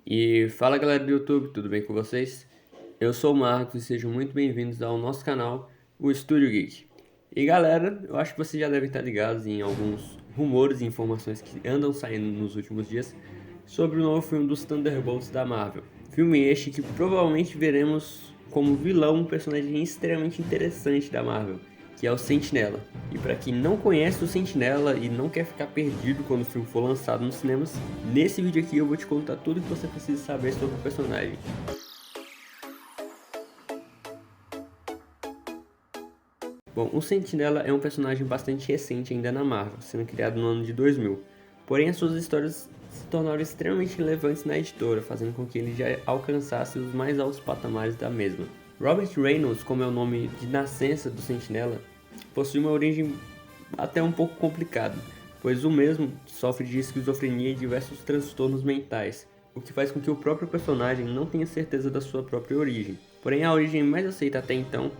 E fala galera do YouTube, tudo bem com vocês? Eu sou o Marcos e sejam muito bem-vindos ao nosso canal, o Estúdio Geek. E galera, eu acho que vocês já devem estar ligados em alguns rumores e informações que andam saindo nos últimos dias sobre o novo filme dos Thunderbolts da Marvel. Filme este que provavelmente veremos como vilão um personagem extremamente interessante da Marvel, que é o Sentinela. E para quem não conhece o Sentinela e não quer ficar perdido quando o filme for lançado nos cinemas, nesse vídeo aqui eu vou te contar tudo que você precisa saber sobre o personagem. Bom, o Sentinela é um personagem bastante recente ainda na Marvel, sendo criado no ano de 2000. Porém, as suas histórias se tornaram extremamente relevantes na editora, fazendo com que ele já alcançasse os mais altos patamares da mesma. Robert Reynolds, como é o nome de nascença do Sentinela, possui uma origem até um pouco complicada, pois o mesmo sofre de esquizofrenia e diversos transtornos mentais, o que faz com que o próprio personagem não tenha certeza da sua própria origem. Porém, a origem mais aceita até então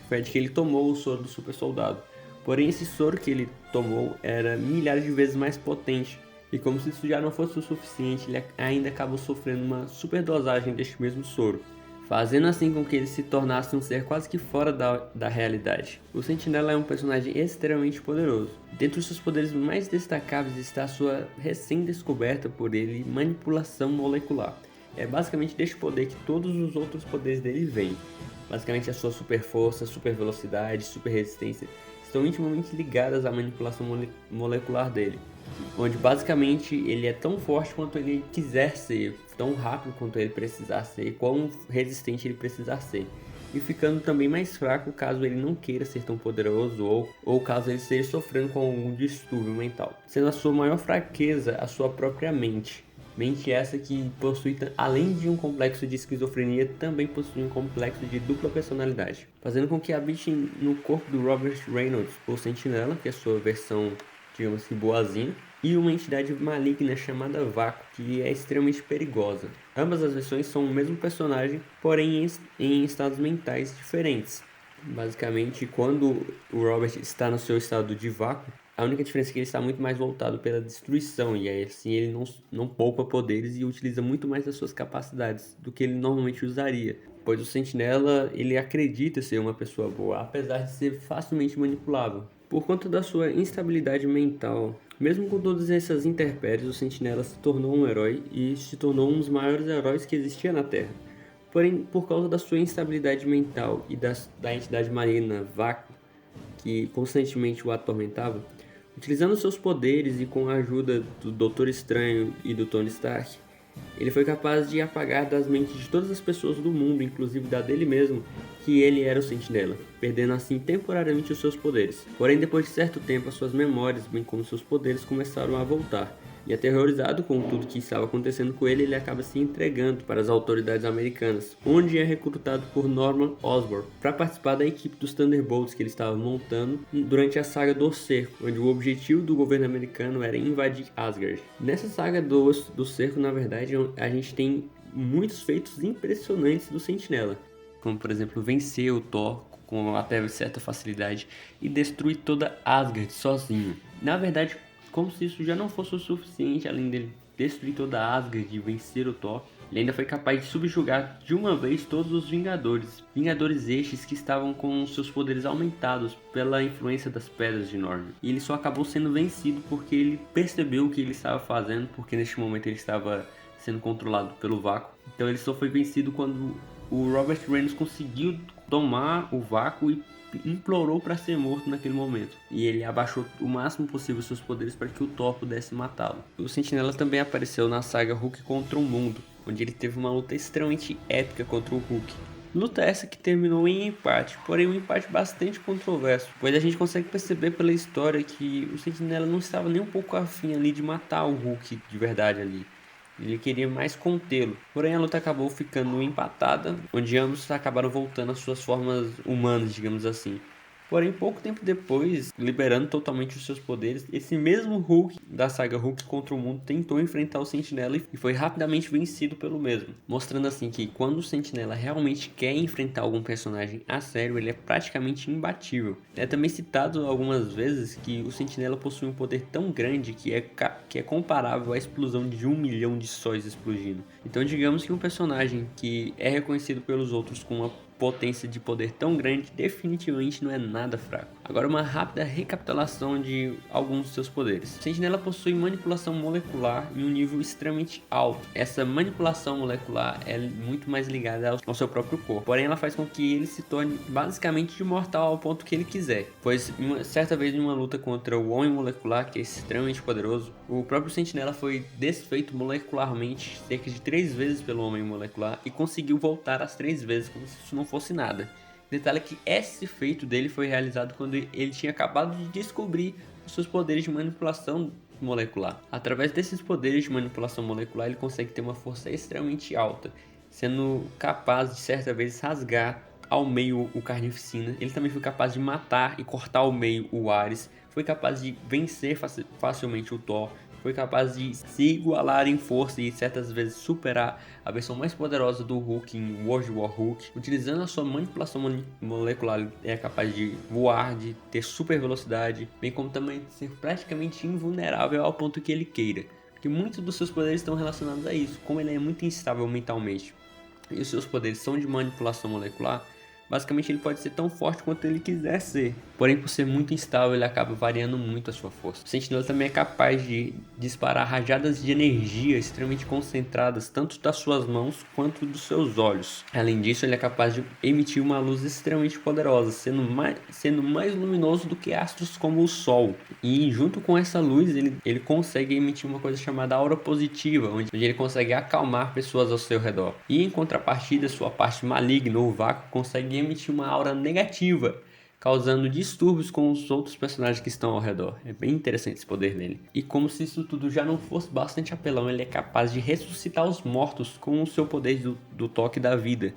foi a de que ele tomou o soro do super soldado. Porém, esse soro que ele tomou era milhares de vezes mais potente, e como se isso já não fosse o suficiente, ele ainda acabou sofrendo uma superdosagem deste mesmo soro, fazendo assim com que ele se tornasse um ser quase que fora da realidade. O Sentinela é um personagem extremamente poderoso. Dentre os seus poderes mais destacáveis está a sua recém-descoberta por ele manipulação molecular. É basicamente deste poder que todos os outros poderes dele vêm. Basicamente a sua super força, super velocidade, super resistência estão intimamente ligadas à manipulação molecular dele, onde basicamente ele é tão forte quanto ele quiser ser, tão rápido quanto ele precisar ser, quão resistente ele precisar ser, e ficando também mais fraco caso ele não queira ser tão poderoso ou caso ele esteja sofrendo com algum distúrbio mental, sendo a sua maior fraqueza a sua própria mente. Mente essa que possui, além de um complexo de esquizofrenia, também possui um complexo de dupla personalidade, fazendo com que habite no corpo do Robert Reynolds, o Sentinela, que é a sua versão, digamos que boazinha, e uma entidade maligna chamada Vácuo, que é extremamente perigosa. Ambas as versões são o mesmo personagem, porém em estados mentais diferentes. Basicamente, quando o Robert está no seu estado de vácuo, a única diferença é que ele está muito mais voltado pela destruição, e aí assim ele não poupa poderes e utiliza muito mais das suas capacidades do que ele normalmente usaria. Pois o Sentinela, ele acredita ser uma pessoa boa, apesar de ser facilmente manipulável. Por conta da sua instabilidade mental, mesmo com todas essas intempéries, o Sentinela se tornou um herói e se tornou um dos maiores heróis que existia na Terra. Porém, por causa da sua instabilidade mental e da entidade maligna Vácuo, que constantemente o atormentava, utilizando seus poderes e com a ajuda do Doutor Estranho e do Tony Stark, ele foi capaz de apagar das mentes de todas as pessoas do mundo, inclusive da dele mesmo, que ele era o Sentinela, perdendo assim temporariamente os seus poderes. Porém, depois de certo tempo, as suas memórias, bem como seus poderes, começaram a voltar. E aterrorizado com tudo que estava acontecendo com ele, ele acaba se entregando para as autoridades americanas, onde é recrutado por Norman Osborn para participar da equipe dos Thunderbolts que ele estava montando durante a saga do Cerco, onde o objetivo do governo americano era invadir Asgard. Nessa saga do Cerco, na verdade, a gente tem muitos feitos impressionantes do Sentinela, como por exemplo vencer o Thor com até certa facilidade e destruir toda Asgard sozinho. Na verdade, como se isso já não fosse o suficiente, além dele destruir toda Asgard e vencer o Thor, ele ainda foi capaz de subjugar de uma vez todos os Vingadores. Vingadores estes que estavam com seus poderes aumentados pela influência das Pedras de Norn. E ele só acabou sendo vencido porque ele percebeu o que ele estava fazendo, porque neste momento ele estava sendo controlado pelo vácuo. Então ele só foi vencido quando o Robert Reynolds conseguiu tomar o vácuo e implorou para ser morto naquele momento, e ele abaixou o máximo possível seus poderes para que o Thor pudesse matá-lo. O Sentinela também apareceu na saga Hulk contra o Mundo, onde ele teve uma luta extremamente épica contra o Hulk. Luta essa que terminou em empate, porém um empate bastante controverso, pois a gente consegue perceber pela história que o Sentinela não estava nem um pouco afim ali de matar o Hulk de verdade ali. Ele queria mais contê-lo, porém a luta acabou ficando empatada, onde ambos acabaram voltando às suas formas humanas, digamos assim. Porém, pouco tempo depois, liberando totalmente os seus poderes, esse mesmo Hulk da saga Hulk contra o Mundo tentou enfrentar o Sentinela e foi rapidamente vencido pelo mesmo. Mostrando assim que quando o Sentinela realmente quer enfrentar algum personagem a sério, ele é praticamente imbatível. É também citado algumas vezes que o Sentinela possui um poder tão grande que é comparável à explosão de 1 milhão de sóis explodindo. Então digamos que um personagem que é reconhecido pelos outros com uma potência de poder tão grande definitivamente não é nada fraco. Agora uma rápida recapitulação de alguns dos seus poderes. O Sentinela possui manipulação molecular em um nível extremamente alto. Essa manipulação molecular é muito mais ligada ao seu próprio corpo, porém ela faz com que ele se torne basicamente imortal ao ponto que ele quiser, pois certa vez em uma luta contra o Homem Molecular, que é extremamente poderoso, o próprio Sentinela foi desfeito molecularmente cerca de 3 vezes pelo Homem Molecular e conseguiu voltar as 3 vezes como se isso não fosse nada. Detalhe que esse feito dele foi realizado quando ele tinha acabado de descobrir os seus poderes de manipulação molecular. Através desses poderes de manipulação molecular, ele consegue ter uma força extremamente alta, sendo capaz de certa vez rasgar ao meio o Carnificina. Ele também foi capaz de matar e cortar ao meio o Ares, foi capaz de vencer facilmente o Thor, foi capaz de se igualar em força e certas vezes superar a versão mais poderosa do Hulk em World War Hulk. Utilizando a sua manipulação molecular, ele é capaz de voar, de ter super velocidade, bem como também ser praticamente invulnerável ao ponto que ele queira, porque muitos dos seus poderes estão relacionados a isso. Como ele é muito instável mentalmente e os seus poderes são de manipulação molecular, basicamente ele pode ser tão forte quanto ele quiser ser. Porém, por ser muito instável, ele acaba variando muito a sua força. O Sentinela também é capaz de disparar rajadas de energia extremamente concentradas, tanto das suas mãos quanto dos seus olhos. Além disso, ele é capaz de emitir uma luz extremamente poderosa, sendo mais luminoso do que astros como o Sol. E junto com essa luz, ele consegue emitir uma coisa chamada aura positiva, onde ele consegue acalmar pessoas ao seu redor. E em contrapartida, sua parte maligna ou vácuo consegue emitir uma aura negativa, causando distúrbios com os outros personagens que estão ao redor. É bem interessante esse poder dele. E como se isso tudo já não fosse bastante apelão, ele é capaz de ressuscitar os mortos com o seu poder do toque da vida,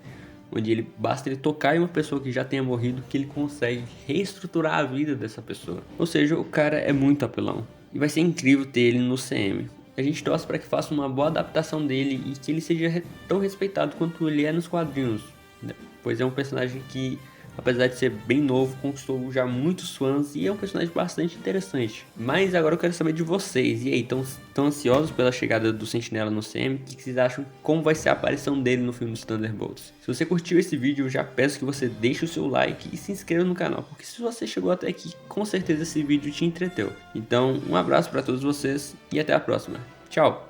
onde basta ele tocar em uma pessoa que já tenha morrido que ele consegue reestruturar a vida dessa pessoa. Ou seja, o cara é muito apelão. E vai ser incrível ter ele no CM. A gente torce para que faça uma boa adaptação dele e que ele seja tão respeitado quanto ele é nos quadrinhos, né? Pois é um personagem que, apesar de ser bem novo, conquistou já muitos fãs e é um personagem bastante interessante. Mas agora eu quero saber de vocês. E aí, tão ansiosos pela chegada do Sentinela no CM? O que vocês acham? Como vai ser a aparição dele no filme dos Thunderbolts? Se você curtiu esse vídeo, eu já peço que você deixe o seu like e se inscreva no canal, porque se você chegou até aqui, com certeza esse vídeo te entreteu. Então, um abraço para todos vocês e até a próxima. Tchau!